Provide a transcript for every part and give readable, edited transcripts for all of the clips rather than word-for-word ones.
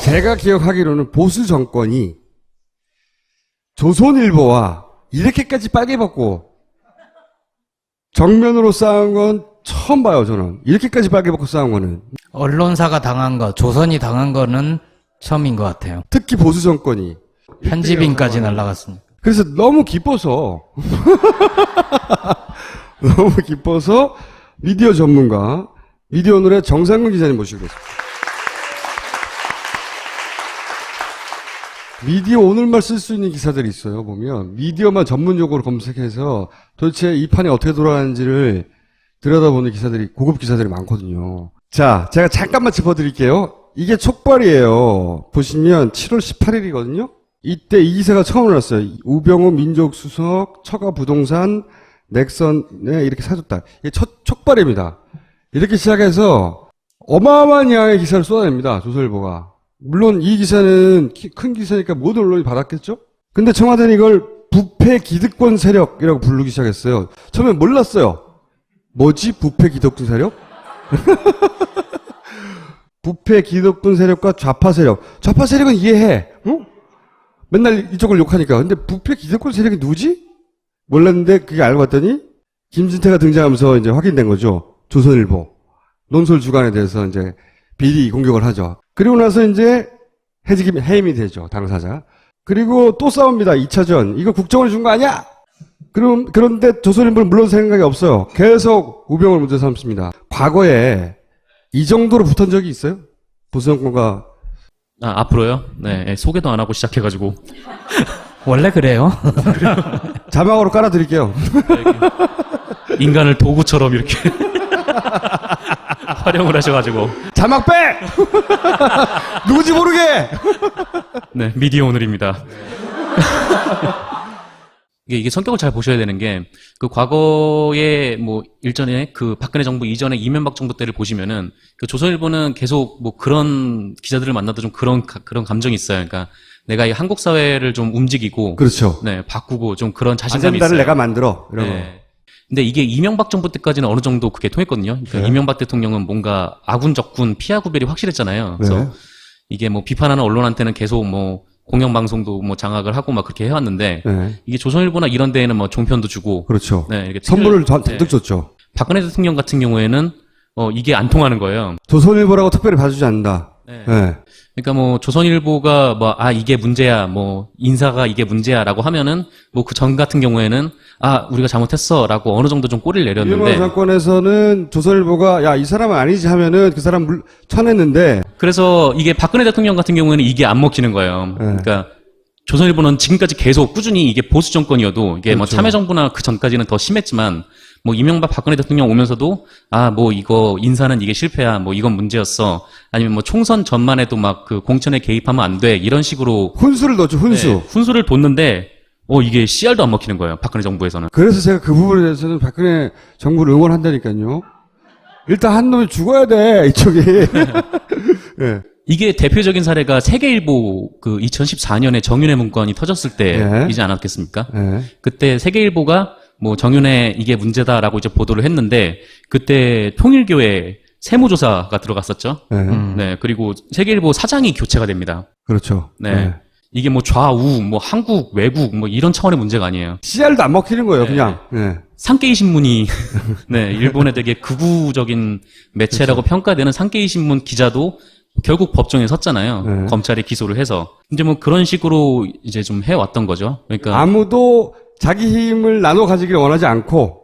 제가 기억하기로는 보수 정권이 조선일보와 이렇게까지 빨개 벗고 정면으로 싸운 건 처음 봐요, 저는. 이렇게까지 빨개 벗고 싸운 거는. 언론사가 당한 거, 조선이 당한 거는 처음인 것 같아요. 특히 보수 정권이. 편집인까지 날라갔습니다. 그래서 너무 기뻐서 너무 기뻐서 미디어 전문가 미디어오늘의 정상근 기자님 모시겠습니다. 미디어 오늘만 쓸 수 있는 기사들이 있어요. 보면 미디어만 전문 용어로 검색해서 도대체 이 판이 어떻게 돌아가는지를 들여다보는 기사들이 고급 기사들이 많거든요. 자, 제가 잠깐만 짚어드릴게요. 이게 촉발이에요. 보시면 7월 18일이거든요. 이때 이 기사가 처음 나왔어요. 우병우 민족수석, 처가부동산, 넥선에 이렇게 사줬다. 이게 촉발입니다. 이렇게 시작해서 어마어마한 양의 기사를 쏟아냅니다. 조선일보가. 물론 이 기사는 큰 기사니까 모든 언론이 받았겠죠? 근데 청와대는 이걸 부패 기득권 세력이라고 부르기 시작했어요. 처음엔 몰랐어요. 뭐지? 부패 기득권 세력? 부패 기득권 세력과 좌파 세력. 좌파 세력은 이해해. 응? 맨날 이쪽을 욕하니까. 근데 부패 기득권 세력이 누구지? 몰랐는데 그게 알고 봤더니 김진태가 등장하면서 이제 확인된 거죠. 조선일보. 논설 주간에 대해서 이제 비리 공격을 하죠. 그리고 나서 이제 해임이 되죠. 당사자. 그리고 또 싸웁니다. 2차전. 이거 국정원이 준 거 아니야? 그런데 조선일보는 물론 생각이 없어요. 계속 우병우를 문제 삼습니다. 과거에 이 정도로 붙은 적이 있어요? 보수 정권과. 앞으로요? 네, 소개도 안 하고 시작해가지고. 원래 그래요? 자막으로 깔아드릴게요. 인간을 도구처럼 이렇게 활용을 하셔가지고. 자막 빼! 누구지 모르게! 네, 미디어 오늘입니다. 이게 성격을 잘 보셔야 되는 게, 그 과거에 뭐 일전에 그 박근혜 정부 이전에 이명박 정부 때를 보시면은 그 조선일보는 계속 뭐 그런 기자들을 만나도 좀 그런 감정이 있어요. 그러니까 내가 이 한국 사회를 좀 움직이고, 그렇죠. 네, 바꾸고 좀 그런 자신감이 아젠다를 있어요. 내가 만들어. 이런 거. 네. 근데 이게 이명박 정부 때까지는 어느 정도 그게 통했거든요. 그러니까 네. 이명박 대통령은 뭔가 아군 적군 피하 구별이 확실했잖아요. 그래서 네. 이게 뭐 비판하는 언론한테는 계속 뭐 공영방송도 뭐 장악을 하고 막 그렇게 해왔는데 네. 이게 조선일보나 이런 데에는 뭐 종편도 주고 그렇죠. 네, 이렇게 선물을 잔뜩 줬죠. 박근혜 대통령 같은 경우에는 이게 안 통하는 거예요. 조선일보라고 특별히 봐주지 않는다. 네. 네. 그러니까 뭐 조선일보가 뭐 이게 문제야, 뭐 인사가 이게 문제야라고 하면은 뭐 그 전 같은 경우에는 우리가 잘못했어라고 어느 정도 좀 꼬리를 내렸는데 일본 정권에서는 조선일보가 야, 이 사람은 아니지 하면은 그 사람 쳐냈는데 그래서 이게 박근혜 대통령 같은 경우에는 이게 안 먹히는 거예요. 네. 그러니까 조선일보는 지금까지 계속 꾸준히 이게 보수 정권이어도 이게 뭐 그렇죠. 참여정부나 그 전까지는 더 심했지만 뭐 이명박 박근혜 대통령 오면서도 뭐 이거 인사는 이게 실패야, 뭐 이건 문제였어, 아니면 뭐 총선 전만 해도 막 그 공천에 개입하면 안 돼 이런 식으로 훈수를 넣죠. 훈수. 네, 훈수를 뒀는데 이게 씨알도 안 먹히는 거예요. 박근혜 정부에서는. 그래서 제가 그 부분에 대해서는 박근혜 정부를 응원한다니까요. 일단 한 놈이 죽어야 돼, 이쪽이. 네. 이게 대표적인 사례가 세계일보 그 2014년에 정윤회 문건이 터졌을 때이지 않았겠습니까? 네. 그때 세계일보가 뭐 정윤회 이게 문제다라고 이제 보도를 했는데 그때 통일교회 세무조사가 들어갔었죠. 네. 네, 그리고 세계일보 사장이 교체가 됩니다. 그렇죠. 네. 이게 뭐 좌우, 뭐 한국, 외국, 뭐 이런 차원의 문제가 아니에요. 씨알도 안 먹히는 거예요, 네. 그냥. 네. 산케이 신문이 네, 일본의 되게 극우적인 매체라고 그렇죠. 평가되는 산케이 신문 기자도 결국 법정에 섰잖아요. 네. 검찰이 기소를 해서. 이제 뭐 그런 식으로 이제 좀 해왔던 거죠. 그러니까. 아무도 자기 힘을 나눠 가지기를 원하지 않고,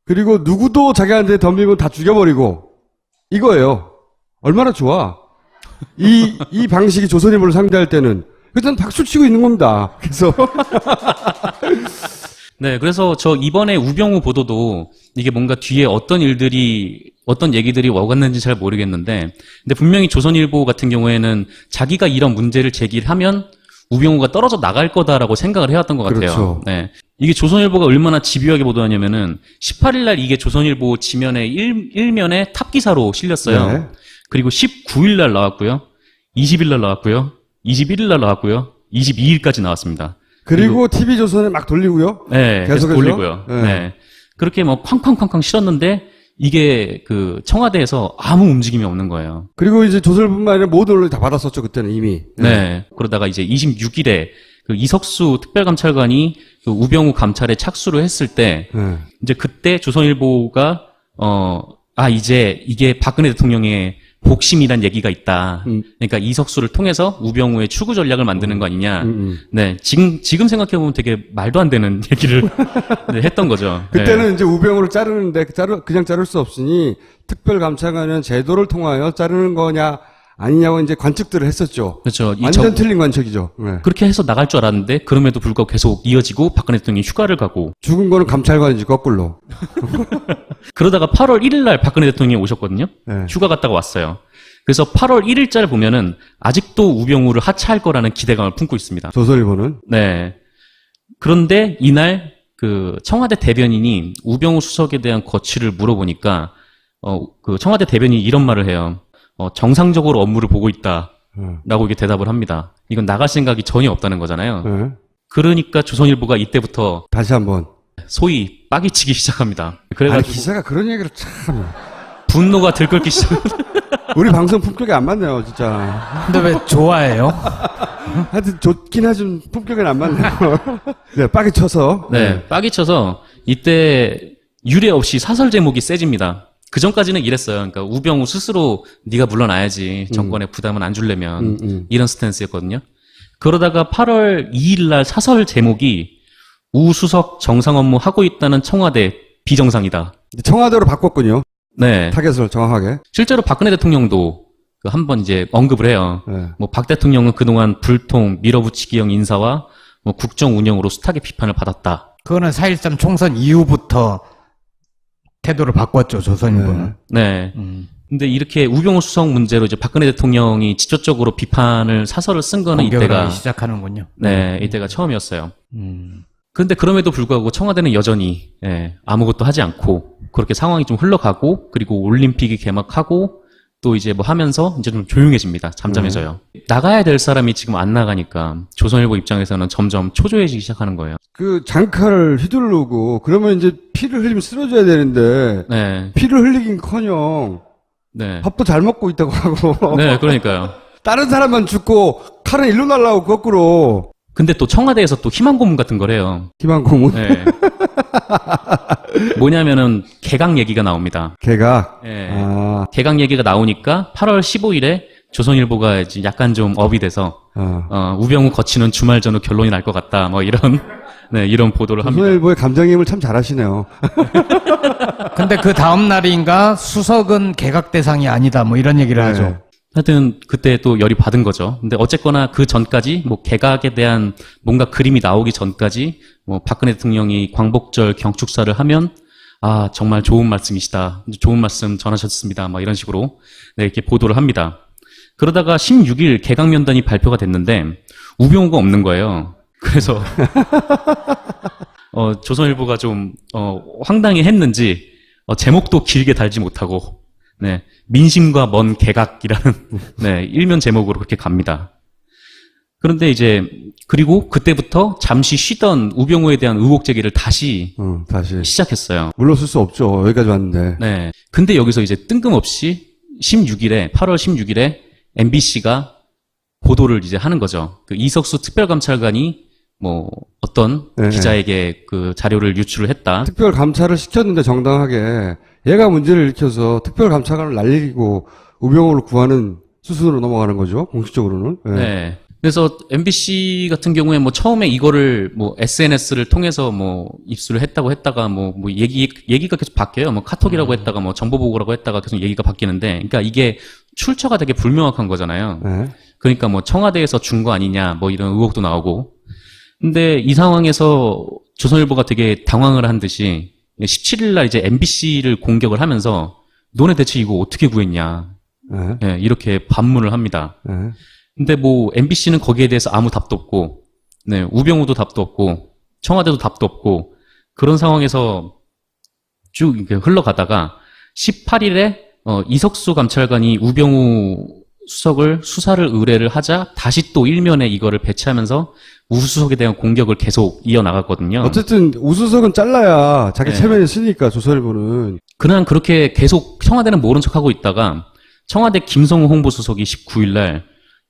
그리고 누구도 자기한테 덤비면 다 죽여버리고, 이거예요. 얼마나 좋아. 이 방식이 조선일보를 상대할 때는. 일단 박수 치고 있는 겁니다. 그래서. 네, 그래서 저 이번에 우병우 보도도 이게 뭔가 뒤에 어떤 얘기들이 와갔는지 잘 모르겠는데, 근데 분명히 조선일보 같은 경우에는 자기가 이런 문제를 제기하면 우병우가 떨어져 나갈 거다라고 생각을 해왔던 것 같아요. 그렇죠. 네. 이게 조선일보가 얼마나 집요하게 보도하냐면은 18일 날 이게 조선일보 지면에 일면에 탑 기사로 실렸어요. 네. 그리고 19일 날 나왔고요. 20일 날 나왔고요. 21일 날 나왔고요. 22일까지 나왔습니다. 그리고 TV조선에 막 돌리고요. 네, 계속 계속해서? 돌리고요. 네. 네. 그렇게 뭐 쾅쾅쾅쾅 실었는데 이게 그 청와대에서 아무 움직임이 없는 거예요. 그리고 이제 조선일보뿐만 아니라 모든 언론이 다 받았었죠, 그때는 이미. 네. 그러다가 이제 26일에 그 이석수 특별감찰관이 그 우병우 감찰에 착수를 했을 때 네. 이제 그때 조선일보가 이제 이게 박근혜 대통령의 복심이란 얘기가 있다. 그러니까 이석수를 통해서 우병우의 추구 전략을 만드는 거 아니냐. 네, 지금 생각해 보면 되게 말도 안 되는 얘기를 네, 했던 거죠. 그때는 네. 이제 우병우를 자르는데 그냥 자를 수 없으니 특별감찰관은 제도를 통하여 자르는 거냐 아니냐고 이제 관측들을 했었죠. 그렇죠. 완전 틀린 관측이죠. 네. 그렇게 해서 나갈 줄 알았는데 그럼에도 불구하고 계속 이어지고 박근혜 대통령이 휴가를 가고 죽은 거는 감찰관이지 거꾸로. 그러다가 8월 1일 날 박근혜 대통령이 오셨거든요. 네. 휴가 갔다가 왔어요. 그래서 8월 1일자를 보면은 아직도 우병우를 하차할 거라는 기대감을 품고 있습니다. 조선일보는. 네. 그런데 이날 그 청와대 대변인이 우병우 수석에 대한 거취를 물어보니까 그 청와대 대변인이 이런 말을 해요. 정상적으로 업무를 보고 있다라고 이게 대답을 합니다. 이건 나갈 생각이 전혀 없다는 거잖아요. 네. 그러니까 조선일보가 이때부터 다시 한번. 소위 빠기치기 시작합니다. 아니, 그래가지고 기자가 그런 얘기를 참. 분노가 들끓기 시작. 우리 방송 품격이 안 맞네요, 진짜. 근데 왜 좋아해요? 하여튼 좋긴 하지만 품격은 안 맞네요. 네, 빠개 쳐서. 네, 빠기쳐서 이때 유례 없이 사설 제목이 세집니다. 그 전까지는 이랬어요. 그러니까 우병우 스스로 네가 물러나야지 정권에 부담은 안 주려면 이런 스탠스였거든요. 그러다가 8월 2일 날 사설 제목이 우 수석 정상 업무 하고 있다는 청와대 비정상이다. 청와대로 바꿨군요. 네. 타겟을 정확하게. 실제로 박근혜 대통령도 그 한번 이제 언급을 해요. 네. 뭐 박 대통령은 그동안 불통, 밀어붙이기형 인사와 뭐 국정 운영으로 숱하게 비판을 받았다. 그거는 4.13 총선 이후부터 태도를 바꿨죠, 조선일보는. 네. 근데 이렇게 우병우 수석 문제로 이제 박근혜 대통령이 직접적으로 비판을 사설을 쓴 거는 공격을 이때가 하기 시작하는군요. 네, 이때가 처음이었어요. 음. 그런데 그럼에도 불구하고 청와대는 여전히 아무것도 하지 않고 그렇게 상황이 좀 흘러가고 그리고 올림픽이 개막하고 또 이제 뭐 하면서 이제 좀 조용해집니다. 잠잠해져요. 나가야 될 사람이 지금 안 나가니까 조선일보 입장에서는 점점 초조해지기 시작하는 거예요. 그 장칼을 휘두르고 그러면 이제 피를 흘리면 쓰러져야 되는데 네, 피를 흘리긴커녕 네, 밥도 잘 먹고 있다고 하고 네, 그러니까요. 다른 사람만 죽고 칼은 일로 날라오고 거꾸로 근데 또 청와대에서 또 희망 고문 같은 걸 해요. 기만 고문 네. 뭐냐면은 개각 얘기가 나옵니다. 개가 네. 아, 개각 얘기가 나오니까 8월 15일에 조선일보가 이제 약간 좀 업이 돼서 우병우 거치는 주말 전후 결론이 날 것 같다. 뭐 이런 네, 이런 보도를 합니다. 조선일보의 감정이입을 참 잘하시네요. 근데 그 다음 날인가 수석은 개각 대상이 아니다, 뭐 이런 얘기를 네. 하죠. 하여튼 그때 또 열이 받은 거죠. 근데 어쨌거나 그 전까지 뭐 개각에 대한 뭔가 그림이 나오기 전까지 뭐 박근혜 대통령이 광복절 경축사를 하면 아 정말 좋은 말씀이시다. 좋은 말씀 전하셨습니다. 막 이런 식으로 네, 이렇게 보도를 합니다. 그러다가 16일 개각 면단이 발표가 됐는데 우병우가 없는 거예요. 그래서 조선일보가 좀 황당해했는지 제목도 길게 달지 못하고 네, 민심과 먼 개각이라는 네, 일면 제목으로 그렇게 갑니다. 그런데 이제 그리고 그때부터 잠시 쉬던 우병우에 대한 의혹 제기를 다시 다시 시작했어요. 물러설 수 없죠. 여기까지 왔는데. 네. 근데 여기서 이제 뜬금없이 8월 16일에 MBC가 보도를 이제 하는 거죠. 그 이석수 특별감찰관이 뭐 어떤 네. 기자에게 그 자료를 유출을 했다. 특별 감찰을 시켰는데 정당하게 얘가 문제를 일으켜서 특별 감찰관을 날리고 우병우를 구하는 수순으로 넘어가는 거죠. 공식적으로는. 네. 네. 그래서 MBC 같은 경우에 뭐 처음에 이거를 뭐 SNS를 통해서 뭐 입수를 했다고 했다가 뭐 얘기가 계속 바뀌어요. 뭐 카톡이라고 했다가 뭐 정보보고라고 했다가 계속 얘기가 바뀌는데, 그러니까 이게 출처가 되게 불명확한 거잖아요. 네. 그러니까 뭐 청와대에서 준 거 아니냐 뭐 이런 의혹도 나오고. 근데 이 상황에서 조선일보가 되게 당황을 한 듯이 17일 날 이제 MBC를 공격을 하면서 너네 대체 이거 어떻게 구했냐. 네. 네, 이렇게 반문을 합니다. 네. 근데 뭐 MBC는 거기에 대해서 아무 답도 없고, 네, 우병우도 답도 없고, 청와대도 답도 없고, 그런 상황에서 쭉 이렇게 흘러가다가 18일에 이석수 감찰관이 우병우 수석을 수사를 의뢰를 하자 다시 또 일면에 이거를 배치하면서 우수석에 대한 공격을 계속 이어나갔거든요. 어쨌든 우수석은 잘라야 자기 네. 체면이 쓰니까 조선일보는. 그냥 그렇게 계속 청와대는 모른 척하고 있다가 청와대 김성우 홍보수석이 19일 날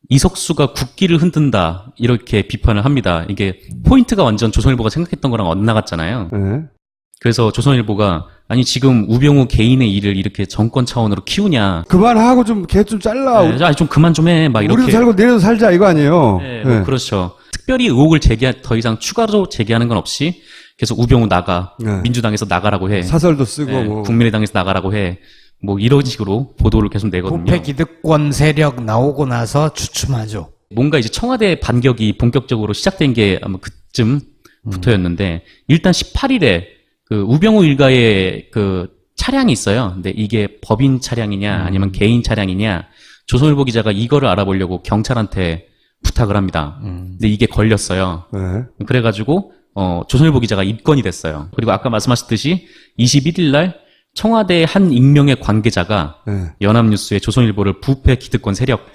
이석수가 국기를 흔든다 이렇게 비판을 합니다. 이게 포인트가 완전 조선일보가 생각했던 거랑 엇나갔잖아요. 네. 그래서 조선일보가 아니 지금 우병우 개인의 일을 이렇게 정권 차원으로 키우냐. 그만하고 좀 걔 좀 잘라. 네, 아니 좀 그만 좀 해. 막 이렇게. 우리도 살고 내려도 살자 이거 아니에요. 네, 뭐 그렇죠. 특별히 의혹을 더 이상 추가로 제기하는 건 없이 계속 우병우 나가, 네. 민주당에서 나가라고 해. 사설도 쓰고 네, 뭐. 국민의당에서 나가라고 해. 뭐 이런 식으로 보도를 계속 내거든요. 부패 기득권 세력 나오고 나서 주춤하죠. 뭔가 이제 청와대 반격이 본격적으로 시작된 게 아마 그쯤부터였는데 일단 18일에 그 우병우 일가의 그 차량이 있어요. 근데 이게 법인 차량이냐 아니면 개인 차량이냐 조선일보 기자가 이거를 알아보려고 경찰한테 부탁을 합니다. 근데 이게 걸렸어요. 네. 그래가지고 조선일보 기자가 입건이 됐어요. 그리고 아까 말씀하셨듯이 21일 날 청와대 한 익명의 관계자가 네. 연합뉴스에 조선일보를 부패 기득권 세력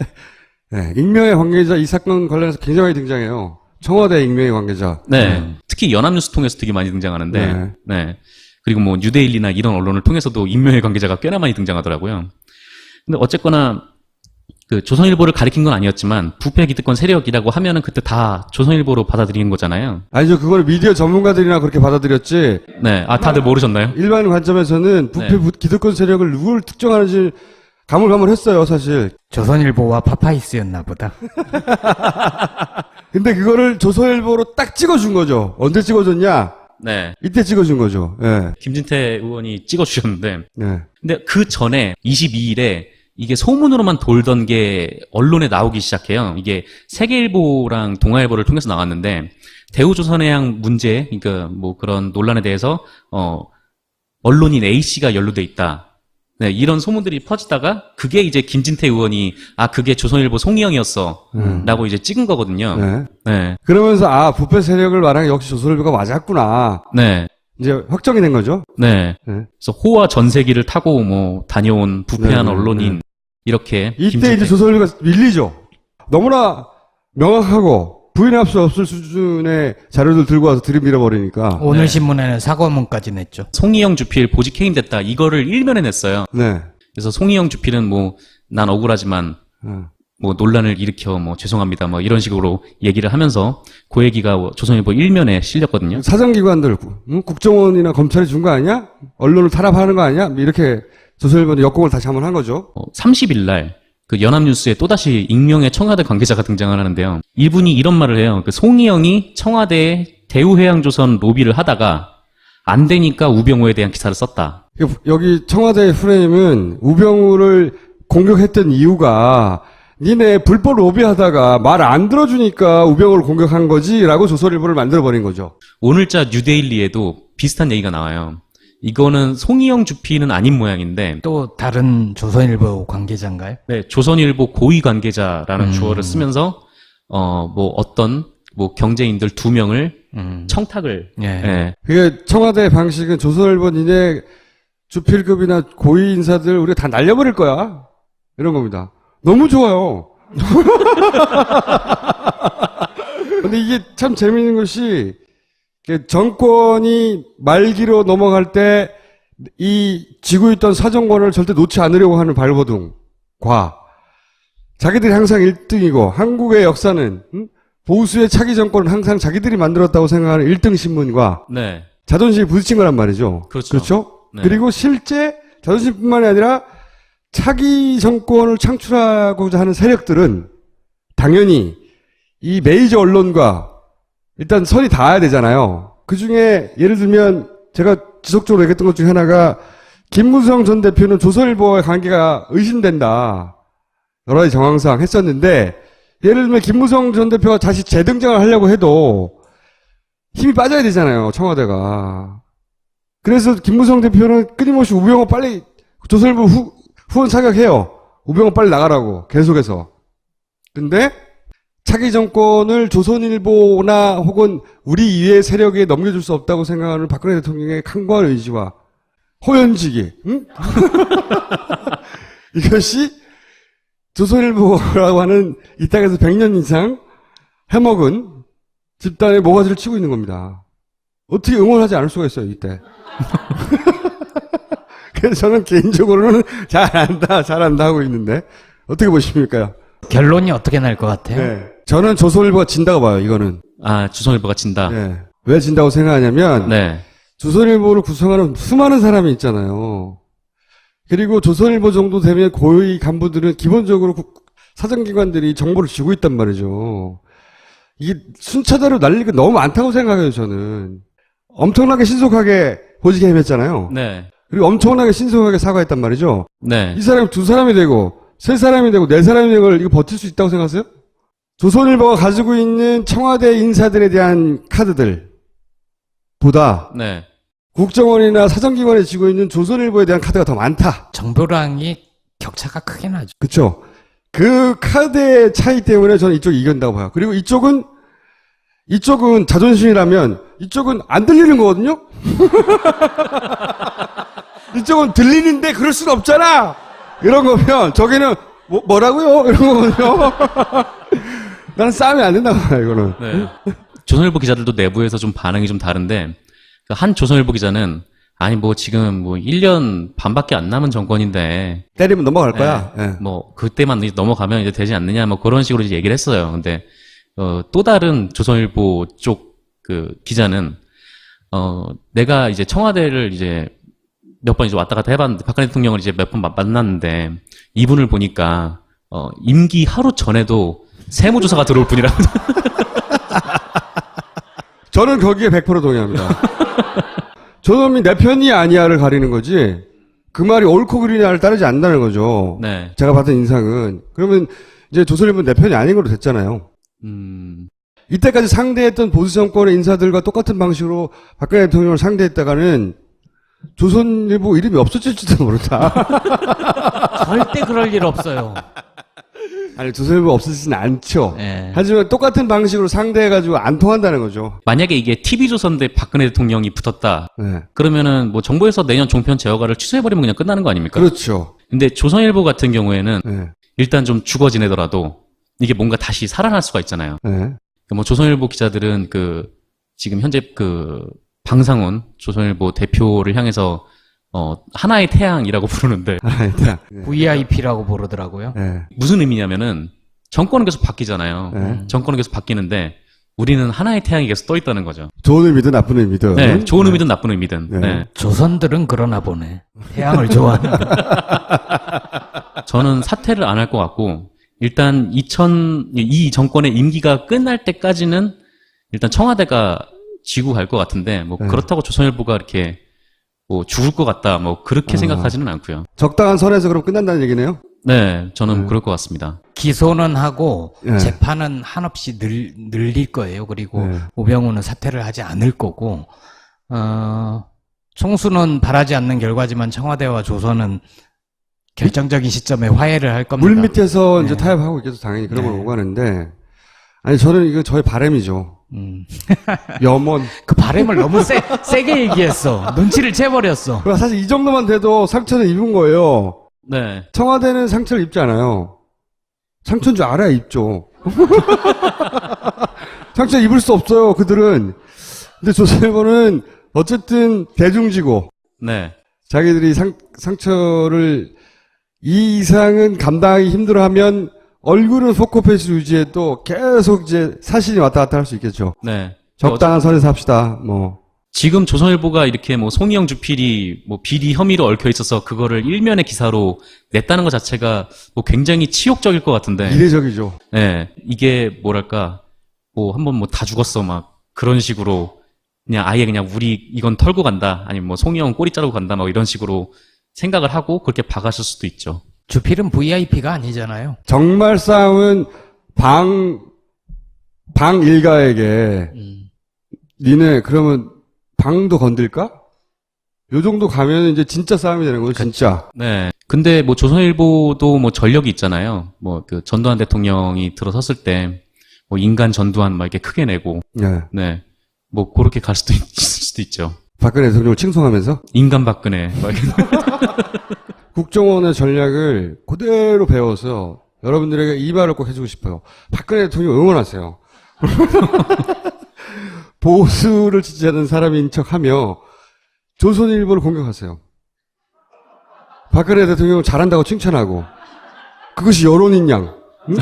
네. 익명의 관계자 이 사건 관련해서 굉장히 많이 등장해요. 청와대 익명의 관계자. 네. 특히 연합뉴스 통해서 되게 많이 등장하는데, 네. 네. 그리고 뭐 뉴데일리나 이런 언론을 통해서도 익명의 관계자가 꽤나 많이 등장하더라고요. 근데 어쨌거나 그 조선일보를 가리킨 건 아니었지만 부패 기득권 세력이라고 하면은 그때 다 조선일보로 받아들이는 거잖아요. 아니죠. 그거는 미디어 전문가들이나 그렇게 받아들였지. 네. 아, 다들 모르셨나요? 일반 관점에서는 부패 네. 기득권 세력을 누굴 특정하는지 가물가물했어요, 사실. 조선일보와 파파이스였나 보다. 근데 그거를 조선일보로 딱 찍어준 거죠. 언제 찍어줬냐? 네. 이때 찍어준 거죠. 예. 김진태 의원이 찍어주셨는데, 네. 근데 그 전에 22일에 이게 소문으로만 돌던 게 언론에 나오기 시작해요. 이게 세계일보랑 동아일보를 통해서 나왔는데 대우조선해양 문제, 그러니까 뭐 그런 논란에 대해서 언론인 A 씨가 연루돼 있다. 네, 이런 소문들이 퍼지다가 그게 이제 김진태 의원이 그게 조선일보 송희영이었어라고 이제 찍은 거거든요. 네. 네, 그러면서 부패 세력을 말한 게 역시 조선일보가 맞았구나. 네, 이제 확정이 된 거죠. 네. 네. 그래서 호와 전세기를 타고 뭐 다녀온 부패한 네, 네, 언론인 이렇게 이때 이제 조선일보가 밀리죠. 너무나 명확하고 부인할 수 없을 수준의 자료들 들고 와서 들이밀어버리니까. 오늘 신문에는 사과문까지 냈죠. 송희영 주필 보직 해임됐다 이거를 일면에 냈어요. 네. 그래서 송희영 주필은 뭐 난 억울하지만 뭐 논란을 일으켜 뭐 죄송합니다 뭐 이런 식으로 얘기를 하면서 그 얘기가 조선일보 일면에 실렸거든요. 사정기관들, 국정원이나 검찰이 준 거 아니야? 언론을 탄압하는 거 아니야? 이렇게 조선일보는 역공을 다시 한번 한 거죠. 30일 날 그 연합뉴스에 또다시 익명의 청와대 관계자가 등장을 하는데요. 이분이 이런 말을 해요. 그 송희영이 청와대에 대우해양조선 로비를 하다가 안 되니까 우병우에 대한 기사를 썼다. 여기 청와대 프레임은 우병우를 공격했던 이유가 니네 불법 로비하다가 말 안 들어주니까 우병우를 공격한 거지라고 조선일보를 만들어버린 거죠. 오늘자 뉴데일리에도 비슷한 얘기가 나와요. 이거는 송희영 주필은 아닌 모양인데 또 다른 조선일보 관계자인가요? 네, 조선일보 고위 관계자라는 주어를 쓰면서 뭐 어떤 뭐 경제인들 2명을 청탁을 예. 예. 그게 청와대 방식은 조선일보 니네 주필급이나 고위 인사들 우리가 다 날려버릴 거야. 이런 겁니다. 너무 좋아요. 근데 이게 참 재밌는 것이 정권이 말기로 넘어갈 때 이 쥐고 있던 사정권을 절대 놓지 않으려고 하는 발버둥과 자기들이 항상 1등이고 한국의 역사는 보수의 차기 정권은 항상 자기들이 만들었다고 생각하는 1등 신문과 네. 자존심이 부딪힌 거란 말이죠. 그렇죠. 네. 그리고 실제 자존심뿐만이 아니라 차기 정권을 창출하고자 하는 세력들은 당연히 이 메이저 언론과 일단 선이 닿아야 되잖아요. 그 중에 예를 들면 제가 지속적으로 얘기했던 것 중에 하나가 김무성 전 대표는 조선일보와의 관계가 의심된다. 여러 가지 정황상 했었는데 예를 들면 김무성 전 대표가 다시 재등장을 하려고 해도 힘이 빠져야 되잖아요. 청와대가. 그래서 김무성 대표는 끊임없이 우병우 빨리 조선일보 후원 사격해요. 우병우 빨리 나가라고 계속해서. 근데 차기 정권을 조선일보나 혹은 우리 이외의 세력에 넘겨줄 수 없다고 생각하는 박근혜 대통령의 강고한 의지와 호연지기, 이것이 조선일보라고 하는 이 땅에서 100년 이상 해먹은 집단의 모가지를 치고 있는 겁니다. 어떻게 응원하지 않을 수가 있어요, 이때. 그래서 저는 개인적으로는 잘한다 하고 있는데, 어떻게 보십니까? 결론이 어떻게 날 것 같아요? 네. 저는 조선일보가 진다고 봐요, 이거는. 아, 조선일보가 진다. 네. 왜 진다고 생각하냐면, 네. 조선일보를 구성하는 수많은 사람이 있잖아요. 그리고 조선일보 정도 되면 고위 간부들은 기본적으로 사정기관들이 정보를 쥐고 있단 말이죠. 이게 순차적으로 날릴 게 너무 많다고 생각해요, 저는. 엄청나게 신속하게 보직에 헤맸잖아요. 네. 그리고 엄청나게 신속하게 사과했단 말이죠. 네. 이 사람이 2사람이 되고, 3사람이 되고, 4사람이 되고, 이거 버틸 수 있다고 생각하세요? 조선일보가 가지고 있는 청와대 인사들에 대한 카드들 보다 네. 국정원이나 사정기관에 쥐고 있는 조선일보에 대한 카드가 더 많다. 정보량이 격차가 크게 나죠. 그쵸? 그 카드의 차이 때문에 저는 이쪽이 이긴다고 봐요. 그리고 이쪽은 자존심이라면 이쪽은 안 들리는 거거든요? 이쪽은 들리는데 그럴 수는 없잖아! 이런 거면 저기는 뭐라고요? 이런 거거든요? 나는 싸움이 안 된다고 봐요, 이거는. 네. 조선일보 기자들도 내부에서 좀 반응이 좀 다른데, 그 한 조선일보 기자는, 아니, 뭐, 지금 뭐, 1년 반밖에 안 남은 정권인데, 때리면 넘어갈 거야. 예. 뭐, 그때만 이제 넘어가면 이제 되지 않느냐, 뭐, 그런 식으로 이제 얘기를 했어요. 근데, 또 다른 조선일보 쪽 그 기자는, 내가 이제 청와대를 이제 몇 번 이제 왔다 갔다 해봤는데, 박근혜 대통령을 이제 몇 번 만났는데, 이분을 보니까, 임기 하루 전에도 세무조사가 들어올 분이라고. 저는 거기에 100% 동의합니다. 저놈이 내 편이 아니야를 가리는 거지, 그 말이 옳고 그르냐를 따르지 않는다는 거죠. 네. 제가 받은 인상은. 그러면 이제 조선일보는 내 편이 아닌 걸로 됐잖아요. 이때까지 상대했던 보수 정권의 인사들과 똑같은 방식으로 박근혜 대통령을 상대했다가는 조선일보 이름이 없어질지도 모른다. 절대 그럴 일 없어요. 아니, 조선일보 없어지진 않죠. 네. 하지만 똑같은 방식으로 상대해가지고 안 통한다는 거죠. 만약에 이게 TV조선 대 박근혜 대통령이 붙었다. 네. 그러면은 뭐 정부에서 내년 종편 제어가를 취소해버리면 그냥 끝나는 거 아닙니까? 그렇죠. 근데 조선일보 같은 경우에는 네. 일단 좀 죽어 지내더라도 이게 뭔가 다시 살아날 수가 있잖아요. 네. 뭐 조선일보 기자들은 지금 현재 방상훈 조선일보 대표를 향해서 하나의 태양이라고 부르는데 아니다. 네. VIP라고 부르더라고요. 네. 무슨 의미냐면은 정권은 계속 바뀌잖아요. 네. 정권은 계속 바뀌는데 우리는 하나의 태양이 계속 떠 있다는 거죠. 좋은 의미든 나쁜 의미든. 네, 좋은 의미든 나쁜 의미든. 네. 네. 조선들은 그러나 보네. 태양을 좋아하는. 저는 사퇴를 안 할 것 같고 일단 이 정권의 임기가 끝날 때까지는 일단 청와대가 쥐고 갈 것 같은데 뭐 네. 그렇다고 조선일보가 이렇게 뭐 죽을 것 같다 뭐 그렇게 생각하지는 않고요. 적당한 선에서 그럼 끝난다는 얘기네요? 네, 저는 그럴 것 같습니다. 기소는 하고 네. 재판은 한없이 늘릴 거예요. 그리고 네. 우병우는 사퇴를 하지 않을 거고, 총수는 바라지 않는 결과지만 청와대와 조선은 결정적인 시점에 화해를 할 겁니다. 물 밑에서 이제 네. 타협하고 있겠죠. 당연히 그런 걸 네. 오가는데. 아니, 저는 이거 저의 바람이죠. 염원. 그 바람을 너무 세게 얘기했어. 눈치를 채버렸어. 그러니까 사실 이 정도만 돼도 상처는 입은 거예요. 네, 청와대는 상처를 입지 않아요. 상처인 줄 알아야 입죠. 상처 입을 수 없어요, 그들은. 근데 조선일보는 어쨌든 대중지고, 네, 자기들이 상처를 이 이상은 감당하기 힘들어하면 얼굴은 포커페이스 유지해도 계속 이제 사실이 왔다 갔다 할 수 있겠죠. 네. 적당한 선에서 합시다, 뭐. 지금 조선일보가 이렇게 뭐 송이영 주필이 뭐 비리 혐의로 얽혀 있어서 그거를 일면의 기사로 냈다는 것 자체가 뭐 굉장히 치욕적일 것 같은데. 이례적이죠. 네, 이게 뭐랄까 뭐 한번 뭐 다 죽었어 막 그런 식으로 그냥 아예 그냥 우리 이건 털고 간다 아니면 뭐 송이영 꼬리 자르고 간다 막 이런 식으로 생각을 하고 그렇게 박았을 수도 있죠. 주필은 VIP가 아니잖아요. 정말 싸움은 방 일가에게 니네 그러면 방도 건들까? 요 정도 가면 이제 진짜 싸움이 되는 거죠, 진짜. 네. 근데 뭐 조선일보도 뭐 전력이 있잖아요. 뭐 그 전두환 대통령이 들어섰을 때 뭐 인간 전두환 막 이렇게 크게 내고 네. 네. 뭐 그렇게 갈 수도 있을 수도 있죠. 박근혜 대통령을 칭송하면서 인간 박근혜 막 이렇게. 국정원의 전략을 그대로 배워서 여러분들에게 이 말을 꼭 해주고 싶어요. 박근혜 대통령 응원하세요. 보수를 지지하는 사람인 척하며 조선일보를 공격하세요. 박근혜 대통령 잘한다고 칭찬하고 그것이 여론인 양. 응?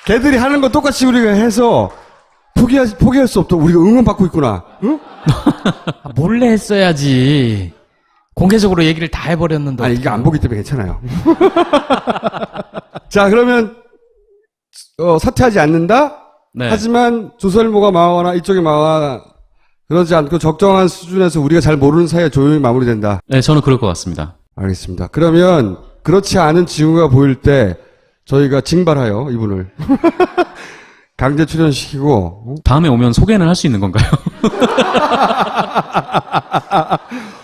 걔들이 하는 거 똑같이 우리가 해서 포기할 수 없다. 우리가 응원받고 있구나. 응? 몰래 했어야지. 공개적으로 얘기를 다 해버렸는데. 아니, 이게 안 보기 때문에 괜찮아요. 자, 그러면, 사퇴하지 않는다? 네. 하지만 조선일보가 망하거나 이쪽이 망하거나 그러지 않고 적정한 수준에서 우리가 잘 모르는 사이에 조용히 마무리된다. 네, 저는 그럴 것 같습니다. 알겠습니다. 그러면 그렇지 않은 징후가 보일 때 저희가 징발하여 이분을 강제 출연시키고 다음에 오면 소개는 할 수 있는 건가요?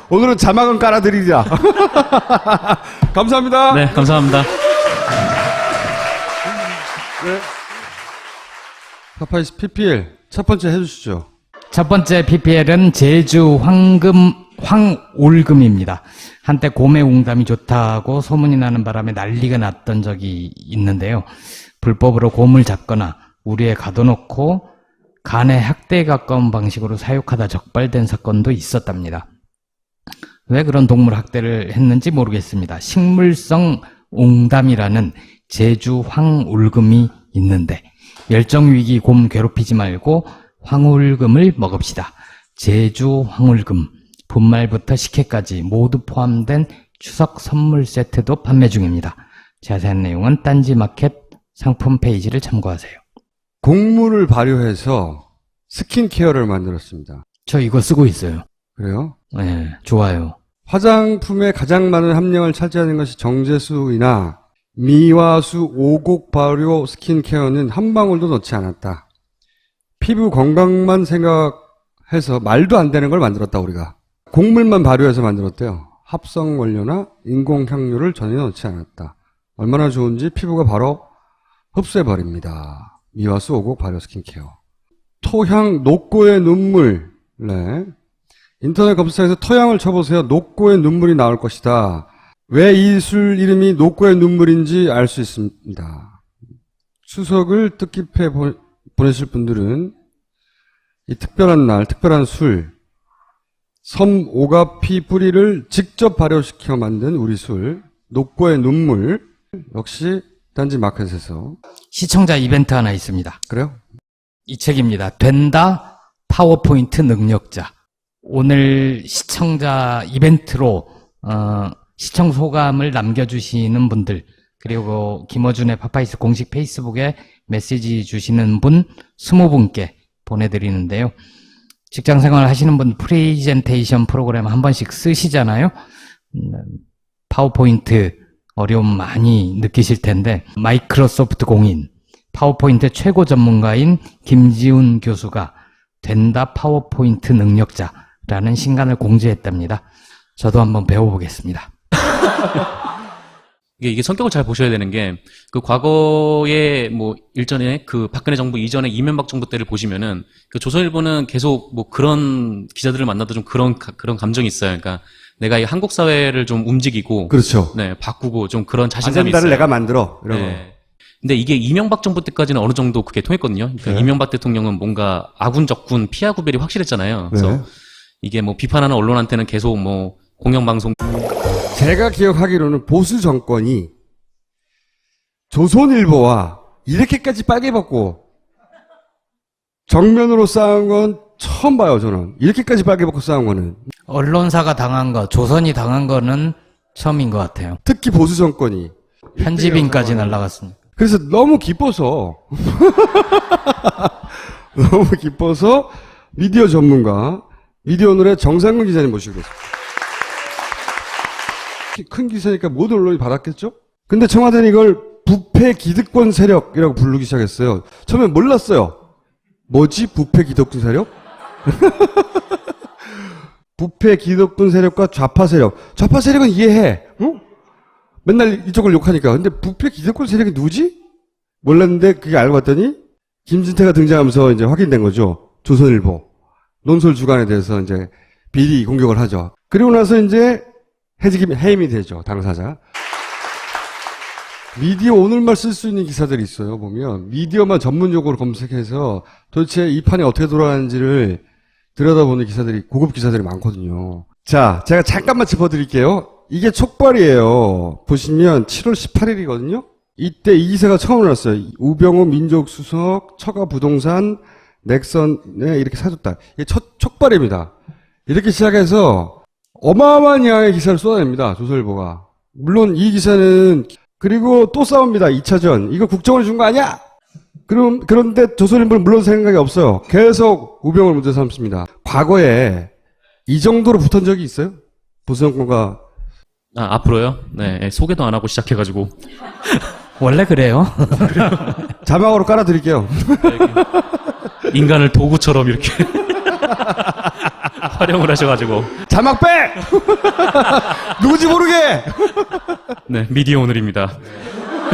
오늘은 자막은 깔아드리자. 감사합니다. 네, 감사합니다. 파파이스 PPL 첫 번째 해주시죠. 첫 번째 PPL은 제주 황올금입니다. 한때 곰의 웅담이 좋다고 소문이 나는 바람에 난리가 났던 적이 있는데요. 불법으로 곰을 잡거나 우리에 가둬놓고 간의 학대에 가까운 방식으로 사육하다 적발된 사건도 있었답니다. 왜 그런 동물 학대를 했는지 모르겠습니다. 식물성 웅담이라는 제주 황울금이 있는데 멸종위기 곰 괴롭히지 말고 황울금을 먹읍시다. 제주 황울금 분말부터 식혜까지 모두 포함된 추석 선물 세트도 판매 중입니다. 자세한 내용은 딴지마켓 상품 페이지를 참고하세요. 곡물을 발효해서 스킨케어를 만들었습니다. 저 이거 쓰고 있어요. 그래요? 네, 좋아요. 화장품의 가장 많은 함량을 차지하는 것이 정제수이나 미화수 오곡 발효 스킨케어는 한 방울도 넣지 않았다. 피부 건강만 생각해서 말도 안 되는 걸 만들었다 우리가. 곡물만 발효해서 만들었대요. 합성 원료나 인공향료를 전혀 넣지 않았다. 얼마나 좋은지 피부가 바로 흡수해버립니다. 미화수 오곡 발효 스킨케어. 토향 녹고의 눈물. 네. 인터넷 검색에서 토향을 쳐보세요. 녹고의 눈물이 나올 것이다. 왜 이 술 이름이 녹고의 눈물인지 알 수 있습니다. 추석을 뜻깊게 보내실 분들은 이 특별한 날, 특별한 술, 섬 오가피 뿌리를 직접 발효시켜 만든 우리 술, 녹고의 눈물, 역시 딴지 마켓에서. 시청자 이벤트 하나 있습니다. 그래요? 이 책입니다. 된다 파워포인트 능력자. 오늘 시청자 이벤트로 시청 소감을 남겨주시는 분들, 그리고 김어준의 파파이스 공식 페이스북에 메시지 주시는 분 20분께 보내드리는데요. 직장생활 하시는 분 프레젠테이션 프로그램 한 번씩 쓰시잖아요. 파워포인트 어려움 많이 느끼실 텐데 마이크로소프트 공인 파워포인트 최고 전문가인 김지훈 교수가 된다 파워포인트 능력자라는 신간을 공지했답니다. 저도 한번 배워보겠습니다. 이게 성격을 잘 보셔야 되는 게, 그 과거에 뭐 일전에 그 박근혜 정부 이전에 이명박 정부 때를 보시면은 그 조선일보는 계속 뭐 그런 기자들을 만나도 좀 그런 감정이 있어요. 그러니까 내가 이 한국 사회를 좀 움직이고, 그렇죠. 네, 바꾸고 좀 그런 자신감이 아젠다를 있어요. 내가 만들어. 이런 거. 네. 근데 이게 이명박 정부 때까지는 어느 정도 그게 통했거든요. 그러니까 네. 이명박 대통령은 뭔가 아군 적군 피하 구별이 확실했잖아요. 그래서 네. 이게 뭐 비판하는 언론한테는 계속 뭐 공영방송 제가 기억하기로는 보수 정권이 조선일보와 이렇게까지 빨개 벗고 정면으로 싸운 건 처음 봐요, 저는. 이렇게까지 빨개 벗고 싸운 거는. 언론사가 당한 거, 조선이 당한 거는 처음인 것 같아요. 특히 보수 정권이. 편집인까지 날라갔습니다. 그래서 너무 기뻐서 너무 기뻐서 미디어 전문가 미디어오늘의 정상근 기자님 모시고 있습니다. 큰 기사니까 모든 언론이 받았겠죠? 근데 청와대는 이걸 부패 기득권 세력이라고 부르기 시작했어요. 처음엔 몰랐어요. 뭐지? 부패 기득권 세력? 부패 기득권 세력과 좌파 세력. 좌파 세력은 이해해. 응? 맨날 이쪽을 욕하니까. 근데 부패 기득권 세력이 누구지? 몰랐는데 그게 알고 봤더니 김진태가 등장하면서 이제 확인된 거죠. 조선일보. 논설 주간에 대해서 이제 비리 공격을 하죠. 그리고 나서 이제 해임이 되죠, 당사자. 미디어 오늘만 쓸 수 있는 기사들이 있어요, 보면. 미디어만 전문 용어로 검색해서 도대체 이 판이 어떻게 돌아가는지를 들여다보는 기사들이, 고급 기사들이 많거든요. 자, 제가 잠깐만 짚어드릴게요. 이게 촉발이에요. 보시면 7월 18일이거든요? 이때 이 기사가 처음 나왔어요. 우병우 민족수석, 처가부동산, 넥선에 이렇게 사줬다. 이게 촉발입니다. 이렇게 시작해서 어마어마한 양의 기사를 쏟아냅니다, 조선일보가. 물론 이 기사는, 그리고 또 싸웁니다, 2차전. 이거 국정원이 준 거 아니야? 그런데 조선일보는 물론 생각이 없어요. 계속 우병우를 문제 삼습니다. 과거에 이 정도로 붙은 적이 있어요? 보수정권과. 앞으로요? 네, 소개도 안 하고 시작해가지고. 원래 그래요. 자막으로 깔아드릴게요. 인간을 도구처럼 이렇게 활용을 하셔가지고. 자막 빼! 누군지 모르게! 네, 미디어 오늘입니다.